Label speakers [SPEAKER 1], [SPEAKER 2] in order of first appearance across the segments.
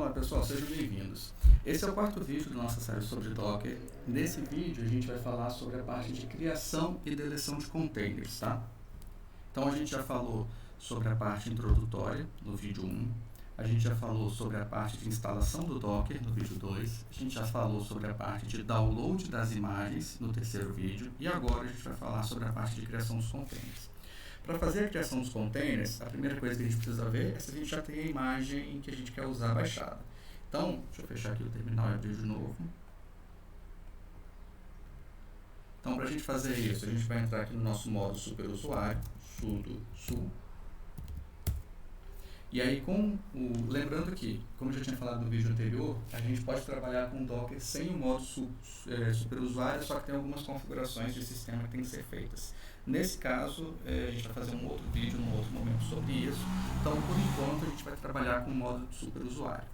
[SPEAKER 1] Olá pessoal, sejam bem-vindos. Esse é o quarto vídeo da nossa série sobre Docker. Nesse vídeo a gente vai falar sobre a parte de criação e deleção de containers, tá? Então a gente já falou sobre a parte introdutória no vídeo 1, a gente já falou sobre a parte de instalação do Docker no vídeo 2, a gente já falou sobre a parte de download das imagens no terceiro vídeo e agora a gente vai falar sobre a parte de criação dos containers. Para fazer a criação dos containers, a primeira coisa que a gente precisa ver é se a gente já tem a imagem que a gente quer usar baixada. Então, deixa eu fechar aqui o terminal e abrir de novo. Então, para a gente fazer isso, a gente vai entrar aqui no nosso modo superusuário, sudo su. E aí, lembrando que, como eu já tinha falado no vídeo anterior, a gente pode trabalhar com Docker sem o modo superusuário, só que tem algumas configurações de sistema que tem que ser feitas. Nesse caso, a gente vai fazer um outro vídeo, num outro momento sobre isso. Então, por enquanto, a gente vai trabalhar com o modo superusuário.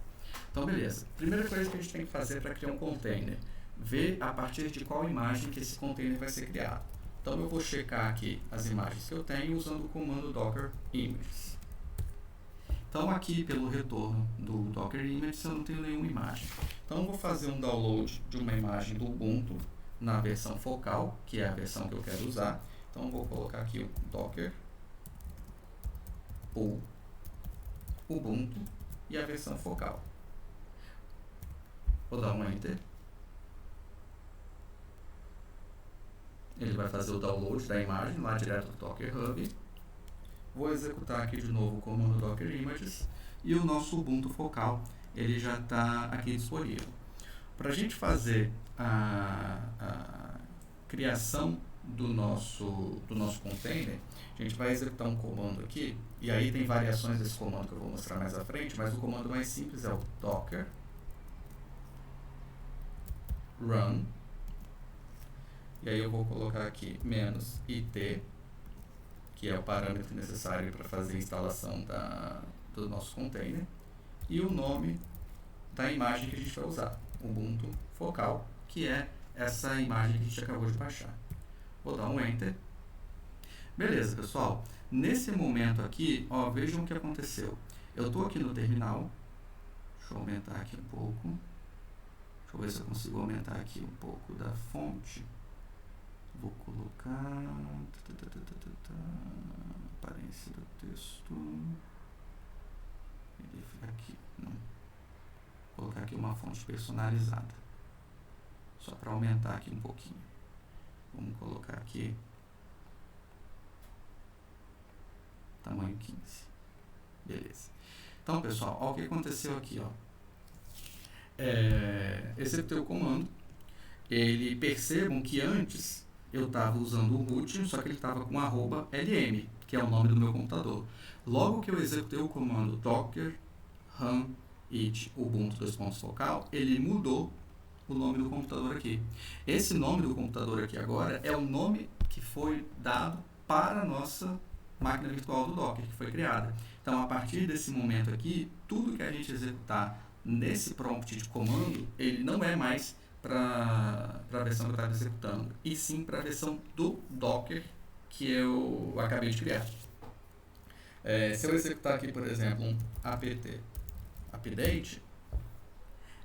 [SPEAKER 1] Então, beleza. Primeira coisa que a gente tem que fazer para criar um container, ver a partir de qual imagem que esse container vai ser criado. Então, eu vou checar aqui as imagens que eu tenho usando o comando docker images. Então, aqui pelo retorno do Docker Images, eu não tenho nenhuma imagem. Então, eu vou fazer um download de uma imagem do Ubuntu na versão focal, que é a versão que eu quero usar. Então, eu vou colocar aqui o Docker ou Ubuntu e a versão focal. Vou dar um Enter. Ele vai fazer o download da imagem lá direto do Docker Hub. Vou executar aqui de novo o comando Docker Images e o nosso Ubuntu focal ele já está aqui disponível. Para a gente fazer a criação do nosso container, a gente vai executar um comando aqui, e aí tem variações desse comando que eu vou mostrar mais à frente, mas o comando mais simples é o docker run, e aí eu vou colocar aqui -it, que é o parâmetro necessário para fazer a instalação do nosso container, e o nome da imagem que a gente vai usar, Ubuntu focal, que é essa imagem que a gente acabou de baixar. Vou dar um Enter. Beleza, pessoal. Nesse momento aqui, ó, vejam o que aconteceu. Eu estou aqui no terminal. Deixa eu aumentar aqui um pouco. Deixa eu ver se eu consigo aumentar aqui um pouco da fonte. Vou colocar aparência do texto. Ele fica aqui. Não. Vou colocar aqui uma fonte personalizada. Só para aumentar aqui um pouquinho. Vamos colocar aqui tamanho 15. Beleza. Então, pessoal, olha o que aconteceu aqui, ó. Executei o comando. Percebam que antes eu estava usando o root, só que ele estava com @lm, que é o nome do meu computador. Logo que eu executei o comando docker run it ubuntu focal, ele mudou o nome do computador aqui. Esse nome do computador aqui agora é o nome que foi dado para a nossa máquina virtual do Docker, que foi criada. Então, a partir desse momento aqui, tudo que a gente executar nesse prompt de comando, ele não é mais para a versão que eu estava executando, e sim para a versão do Docker que eu acabei de criar. Se eu executar aqui, por exemplo, um apt update,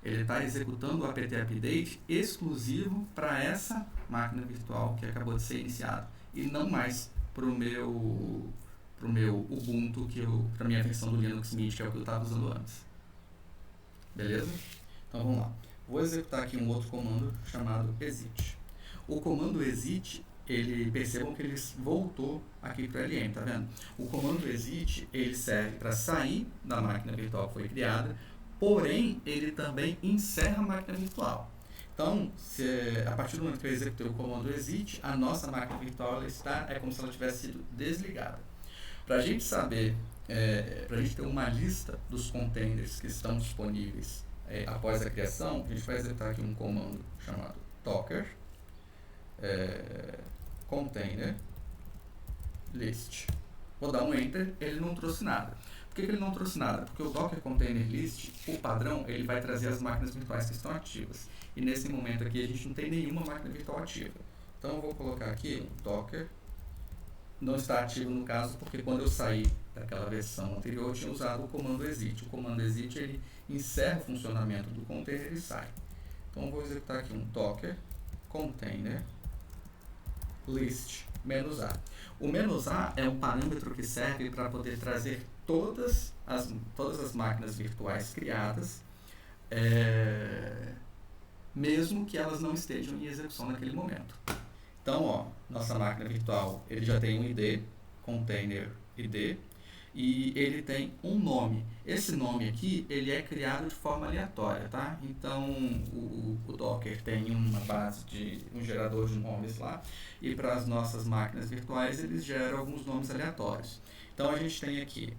[SPEAKER 1] ele está executando o apt update exclusivo para essa máquina virtual que acabou de ser iniciada, e não mais para o meu Ubuntu, para a minha versão do Linux Mint, que é o que eu estava usando antes. Beleza? Então vamos lá. Vou executar aqui um outro comando chamado exit. O comando exit, percebam que ele voltou aqui para LM, tá vendo? O comando exit, ele serve para sair da máquina virtual que foi criada, porém, ele também encerra a máquina virtual. Então, a partir do momento que eu executei o comando exit, a nossa máquina virtual é como se ela tivesse sido desligada. Para a gente saber, para a gente ter uma lista dos containers que estão disponíveis após a criação, a gente vai executar aqui um comando chamado docker container list. Vou dar um enter, ele não trouxe nada. Por que ele não trouxe nada? Porque o Docker Container List, o padrão, ele vai trazer as máquinas virtuais que estão ativas. E nesse momento aqui a gente não tem nenhuma máquina virtual ativa. Então eu vou colocar aqui Docker, não está ativo no caso, porque quando eu sair daquela versão anterior, eu tinha usado o comando exit. O comando exit, ele encerra o funcionamento do container e sai. Então, eu vou executar aqui um docker container list -a. O -a é um parâmetro que serve para poder trazer todas as máquinas virtuais criadas, mesmo que elas não estejam em execução naquele momento. Então, ó, nossa máquina virtual, ele já tem um ID, container ID, e ele tem um nome. Esse nome aqui, ele é criado de forma aleatória, tá? Então, o Docker tem uma base de um gerador de nomes lá, e para as nossas máquinas virtuais, eles geram alguns nomes aleatórios. Então, a gente tem aqui,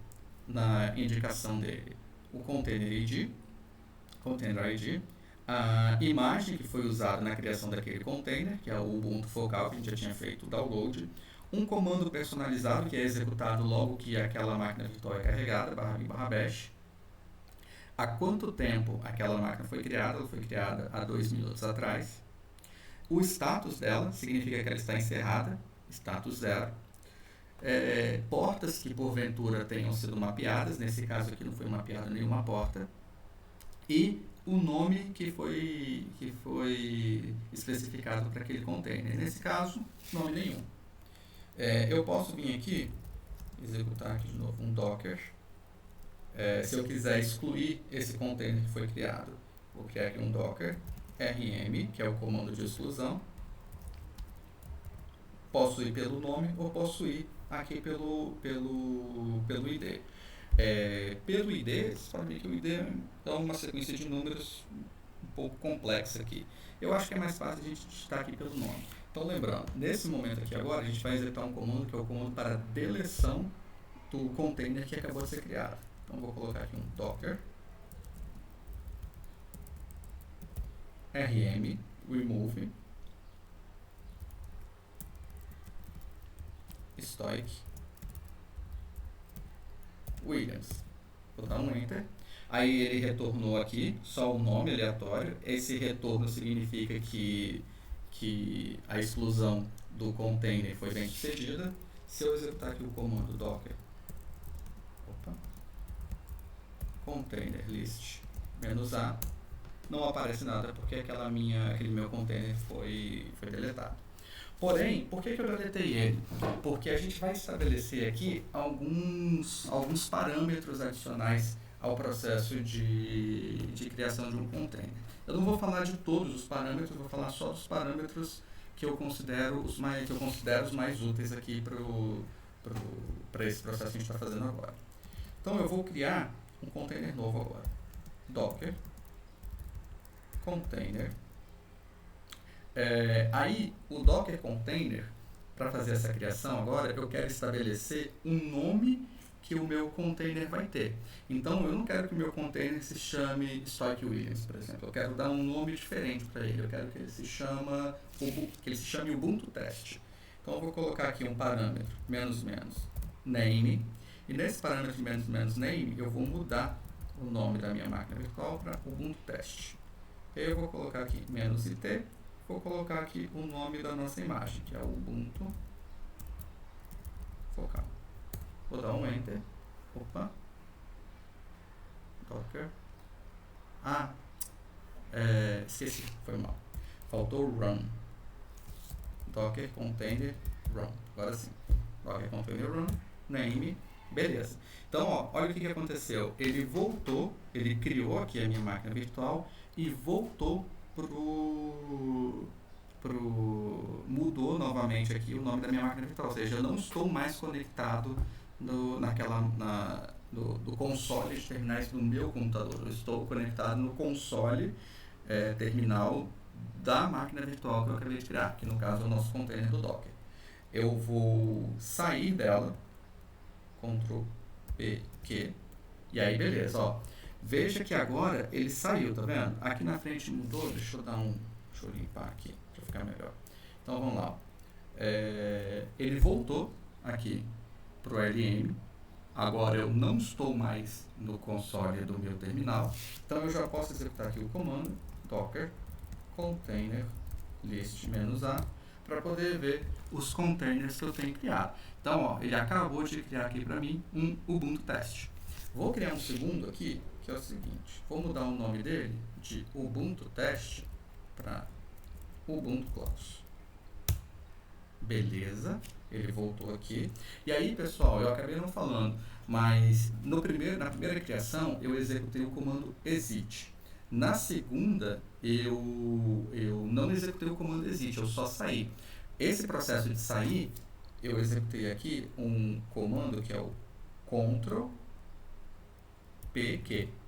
[SPEAKER 1] na indicação dele, o container ID, a imagem que foi usada na criação daquele container, que é o Ubuntu Focal, que a gente já tinha feito o download, um comando personalizado, que é executado logo que aquela máquina virtual é carregada, /bin/bash, há quanto tempo aquela máquina foi criada, ela foi criada há 2 minutos atrás, o status dela, significa que ela está encerrada, status 0, portas que porventura tenham sido mapeadas, nesse caso aqui não foi mapeada nenhuma porta, e o nome que foi especificado para aquele container. Nesse caso, nome nenhum. Eu posso vir aqui, executar aqui de novo um docker. Se eu quiser excluir esse container que foi criado, vou criar aqui um docker rm, que é o comando de exclusão. Posso ir pelo nome ou posso ir aqui pelo ID. Pelo ID, você pode ver que o ID é uma sequência de números um pouco complexa aqui. Eu acho que é mais fácil a gente digitar aqui pelo nome. Então, lembrando, nesse momento aqui agora, a gente vai executar um comando que é o comando para deleção do container que acabou de ser criado. Então, vou colocar aqui um docker rm remove stoic Williams. Vou dar um enter. Aí ele retornou aqui só o nome aleatório. Esse retorno significa que a exclusão do container foi bem sucedida. Se eu executar aqui o comando docker container list -a, não aparece nada porque aquele meu container foi deletado. Porém, por que eu deletei ele? Porque a gente vai estabelecer aqui alguns parâmetros adicionais ao processo de criação de um container. Eu não vou falar de todos os parâmetros, eu vou falar só dos parâmetros que eu considero os mais úteis aqui para esse processo que a gente está fazendo agora. Então, eu vou criar um container novo agora. Docker container. Aí, o Docker Container, para fazer essa criação agora, eu quero estabelecer um nome que o meu container vai ter. Então, eu não quero que o meu container se chame Stoic Williams, por exemplo. Eu quero dar um nome diferente para ele. Eu quero que ele se chame Ubuntu Test. Então, eu vou colocar aqui um parâmetro, -name. E nesse parâmetro -name, eu vou mudar o nome da minha máquina virtual para Ubuntu Test. Eu vou colocar aqui -it. Vou colocar aqui o nome da nossa imagem, que é o Ubuntu Focal. Vou dar um enter. Opa. Docker. Esqueci, foi mal. Faltou run. Docker container run. Agora sim. Docker container run. Name. Beleza. Então, ó, olha o que aconteceu. Ele voltou, ele criou aqui a minha máquina virtual e voltou mudou novamente aqui o nome da minha máquina virtual, ou seja, eu não estou mais conectado do console de terminais do meu computador, eu estou conectado no console terminal da máquina virtual que eu acabei de criar, que no caso é o nosso container do Docker. Eu vou sair dela, Ctrl P, Q, e aí beleza, ó. Veja que agora ele saiu, tá vendo? Aqui na frente mudou, deixa eu limpar aqui para ficar melhor. Então vamos lá. Ele voltou aqui para o LM. Agora eu não estou mais no console do meu terminal. Então eu já posso executar aqui o comando docker container list -a para poder ver os containers que eu tenho criado. Então, ó, ele acabou de criar aqui para mim um Ubuntu Test. Vou criar um segundo aqui, que é o seguinte, vou mudar o nome dele de Ubuntu Test para Ubuntu Close. Beleza, ele voltou aqui. E aí, pessoal, eu acabei não falando, mas na primeira criação eu executei o comando exit. Na segunda, eu não executei o comando exit, eu só saí. Esse processo de sair, eu executei aqui um comando que é o Ctrl+P+Q,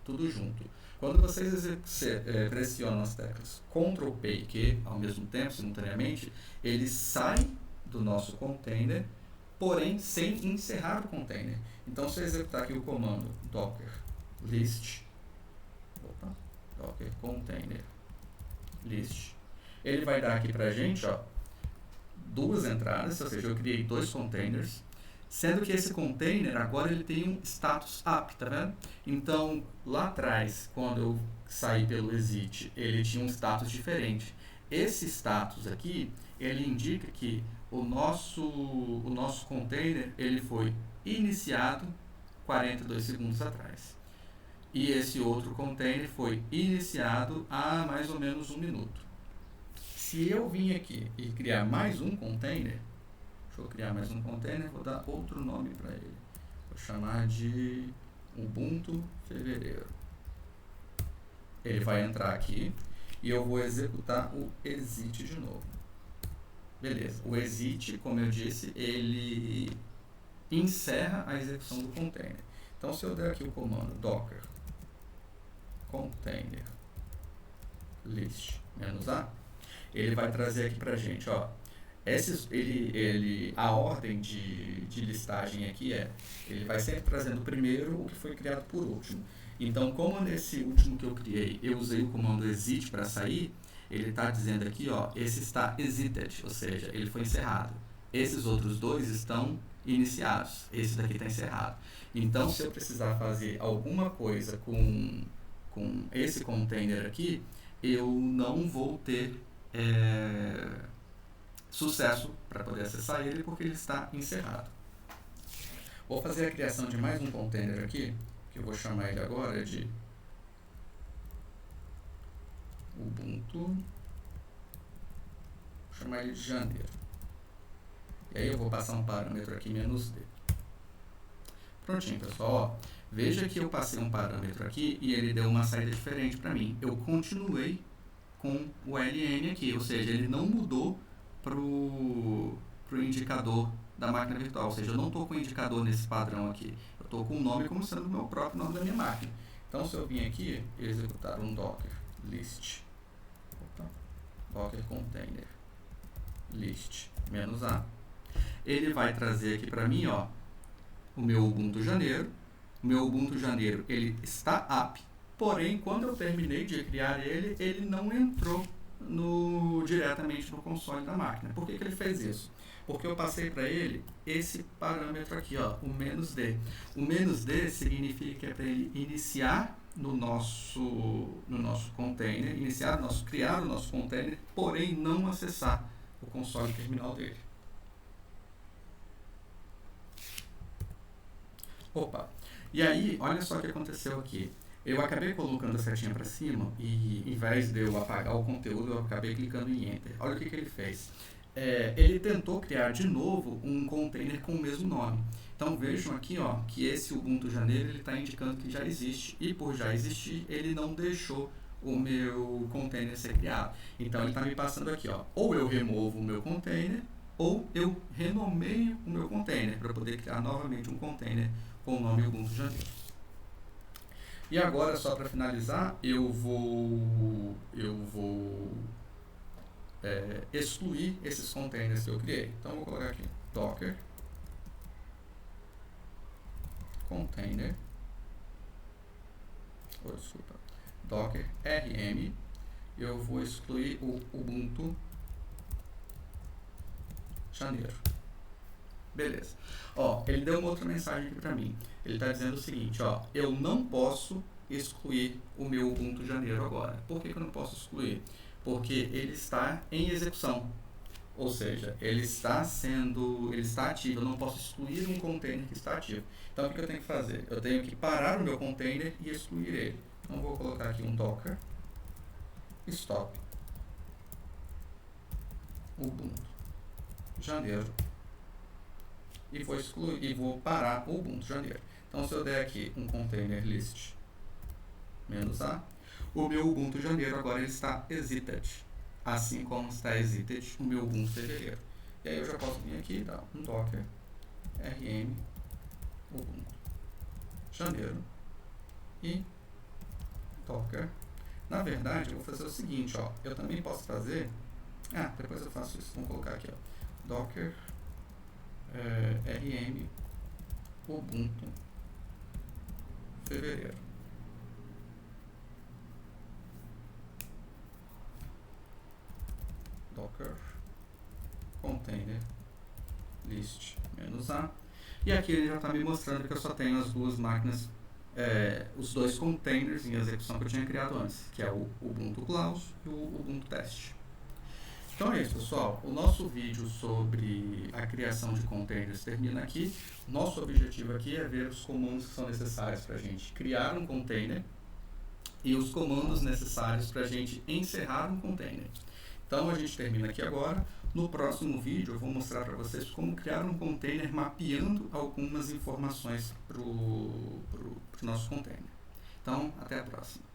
[SPEAKER 1] tudo junto. Quando vocês pressionam as teclas Ctrl+P e Q ao mesmo tempo, simultaneamente, ele sai do nosso container, porém sem encerrar o container. Então, se eu executar aqui o comando docker list, docker container list, ele vai dar aqui pra gente, ó, duas entradas, ou seja, eu criei dois containers, sendo que esse container agora ele tem um status up, tá vendo? Então, lá atrás, quando eu saí pelo exit, ele tinha um status diferente. Esse status aqui, ele indica que o nosso container ele foi iniciado 42 segundos atrás. E esse outro container foi iniciado há mais ou menos 1 minuto. Se eu vim aqui e criar mais um container, deixa eu criar mais um container, vou dar outro nome para ele. Vou chamar de Ubuntu Fevereiro. Ele vai entrar aqui e eu vou executar o exit de novo. Beleza, o exit, como eu disse, ele encerra a execução do container. Então, se eu der aqui o comando docker container list -a, ele vai trazer aqui pra gente, ó, a ordem de listagem aqui ele vai sempre trazendo primeiro o que foi criado por último. Então, como nesse último que eu criei, eu usei o comando exit para sair, ele está dizendo aqui, ó, esse está exited, ou seja, ele foi encerrado. Esses outros dois estão iniciados, esse daqui está encerrado. Então, se eu precisar fazer alguma coisa com esse container aqui, eu não vou ter sucesso para poder acessar ele, porque ele está encerrado. Vou fazer a criação de mais um container aqui, que eu vou chamar ele agora de Ubuntu, vou chamar ele de janeiro. E aí eu vou passar um parâmetro aqui -d. Prontinho, pessoal. Ó, veja que eu passei um parâmetro aqui e ele deu uma saída diferente para mim. Eu continuei com o LN aqui, ou seja, ele não mudou para o indicador da máquina virtual, ou seja, eu não estou com o indicador nesse padrão aqui, eu estou com o nome como sendo o meu próprio nome da minha máquina. Então, se eu vim aqui e executar um docker list, docker container list -a, ele vai trazer aqui para mim, ó, o meu Ubuntu Janeiro. O meu Ubuntu Janeiro, ele está up, porém, quando eu terminei de criar ele, ele não entrou diretamente no console da máquina. Por que ele fez isso? Porque eu passei para ele esse parâmetro aqui, ó, o -d. O -d significa que é para ele iniciar no nosso container, criar o nosso container, porém não acessar o console terminal dele. Opa! E aí, olha só o que aconteceu aqui. Eu acabei colocando a setinha para cima e, em vez de eu apagar o conteúdo, eu acabei clicando em Enter. Olha o que ele fez. Ele tentou criar de novo um container com o mesmo nome. Então, vejam aqui, ó, que esse Ubuntu Janeiro está indicando que já existe. E, por já existir, ele não deixou o meu container ser criado. Então, ele está me passando aqui, ó, ou eu removo o meu container, ou eu renomeio o meu container para poder criar novamente um container com o nome Ubuntu Janeiro. E agora, só para finalizar, eu vou excluir esses containers que eu criei. Então, eu vou colocar aqui docker container, docker rm, eu vou excluir o Ubuntu Janeiro. Beleza. Ó, ele deu uma outra mensagem aqui para mim. Ele está dizendo o seguinte, ó, eu não posso excluir o meu Ubuntu Janeiro agora. Por que eu não posso excluir? Porque ele está em execução. Ou seja, ele está ativo, eu não posso excluir um container que está ativo. Então, o que eu tenho que fazer? Eu tenho que parar o meu container e excluir ele. Então, vou colocar aqui um docker stop Ubuntu janeiro e vou excluir e vou parar o Ubuntu janeiro. Então, se eu der aqui um container list -a, o meu Ubuntu janeiro agora ele está exited, assim como está exited o meu Ubuntu fevereiro. E aí eu já posso vir aqui e dar um docker rm Ubuntu janeiro e docker. Na verdade, eu vou fazer o seguinte, ó, eu também posso fazer, depois eu faço isso, vamos colocar aqui, ó, docker rm Ubuntu fevereiro. Docker container list -a, e aqui ele já está me mostrando que eu só tenho as duas máquinas, os dois containers em execução que eu tinha criado antes, que é o Ubuntu Cloud e o Ubuntu Test. Então é isso, pessoal. O nosso vídeo sobre a criação de containers termina aqui. Nosso objetivo aqui é ver os comandos que são necessários para a gente criar um container e os comandos necessários para a gente encerrar um container. Então a gente termina aqui agora. No próximo vídeo eu vou mostrar para vocês como criar um container mapeando algumas informações para o nosso container. Então, até a próxima.